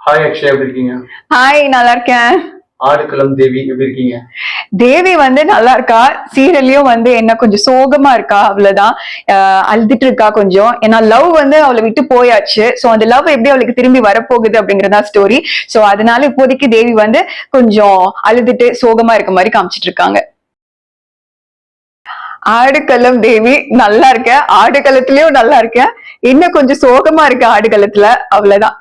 Hi Akshaya, எப்படி இருக்கீங்க? Hi, நல்லா இருக்கேன். ஆடுகளம் தேவி எப்படி இருக்கீங்க? தேவி நல்லா இருக்கா. சீரியல்லயும் என்ன கொஞ்சம் சோகமா இருக்கா, அவ்வளவுதான். அழுதுட்டு இருக்கா கொஞ்சம். ஏன்னா லவ் அவளை விட்டு போயாச்சு. சோ அந்த லவ் எப்படி அவளுக்கு திரும்பி வரப்போகுது அப்படிங்கறதா ஸ்டோரி. சோ அதனால இப்போதைக்கு தேவி கொஞ்சம் அழுதுட்டு சோகமா இருக்க மாதிரி காமிச்சிட்டு இருக்காங்க. ஆடுகளம் தேவி நல்லா இருக்க. ஆடுகளத்திலயும் நல்லா இருக்க. இன்னும் கொஞ்சம் சோகமா இருக்க ஆடுகளத்துல, அவ்வளவுதான்.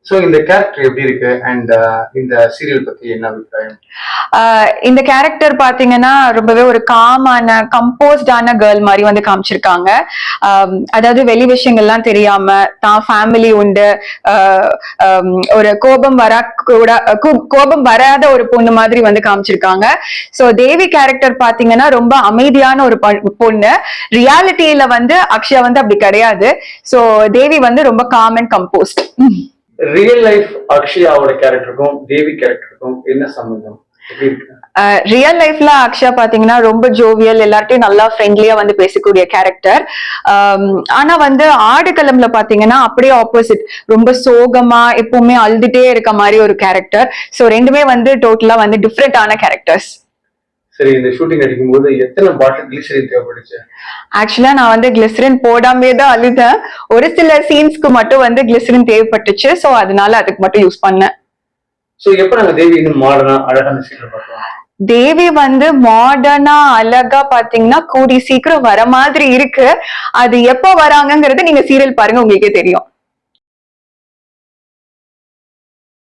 சோ இந்த கேரக்டர் எப்படி இருக்கு அண்ட் இந்த சீரியல் பத்தி என்ன அபிப்பிராயம்? இந்த கேரக்டர் பாத்தீங்கன்னா ரொம்பவே ஒரு காமான கம்போஸ்டான கேர்ள் மாதிரி காமிச்சிருக்காங்க. அதாவது வெளி விஷயங்கள்லாம் தெரியாம தான் ஃபேமிலி உண்டு, ஒரு கோபம் வராத ஒரு பொண்ணு மாதிரி காமிச்சிருக்காங்க. சோ தேவி கேரக்டர் பாத்தீங்கன்னா ரொம்ப அமைதியான ஒரு பொண்ணு. ரியாலிட்டியில அக்ஷயா அப்படி கிடையாது. சோ தேவி ரொம்ப calm and composed. Real life அக்ஷயாவோட கேரக்டருக்கும் தேவி கேரக்டருக்கும் என்ன சம்பந்தம்? ரியல் லைஃப்ல அக்ஷயா பாத்தீங்கன்னா ரொம்ப ஜோவியல், எல்லார்ட்டையும் நல்லா ஃப்ரெண்ட்லியா பேசக்கூடிய கேரக்டர். ஆனா ஆடுகளம்ல பாத்தீங்கன்னா அப்படியே ஆப்போசிட், ரொம்ப சோகமா எப்பவுமே அழுதுட்டே இருக்க மாதிரி ஒரு கேரக்டர். சோ ரெண்டுமே டோட்டலா டிஃப்ரெண்டான கேரக்டர்ஸ். சரி, இந்த ஷூட்டிங் அடிக்கும் போது எத்தனை பாட்டில் கிளிசரின் தேவைப்படுச்சு? ஆக்சுவலா நான் கிளிசரின் போடாமே தான் அழுதேன். ஒரு சில சீன்ஸ்க்கு மட்டும் கிளிசரின் தேவைப்பட்டுச்சு. சோ அதனால அதுக்கு மட்டும் யூஸ் பண்ணேன். சோ எப்ப நாங்க தேவி இன்னும் மாடர்னா அழகான சீரியல் பார்க்கலாம்? தேவி மாடர்னா அழகா பாத்தீங்கன்னா கூடி சீக்கிரம் வர மாதிரி இருக்கு. அது எப்ப வராங்கிறது நீங்க சீரியல் பாருங்க, உங்களுக்கே தெரியும்.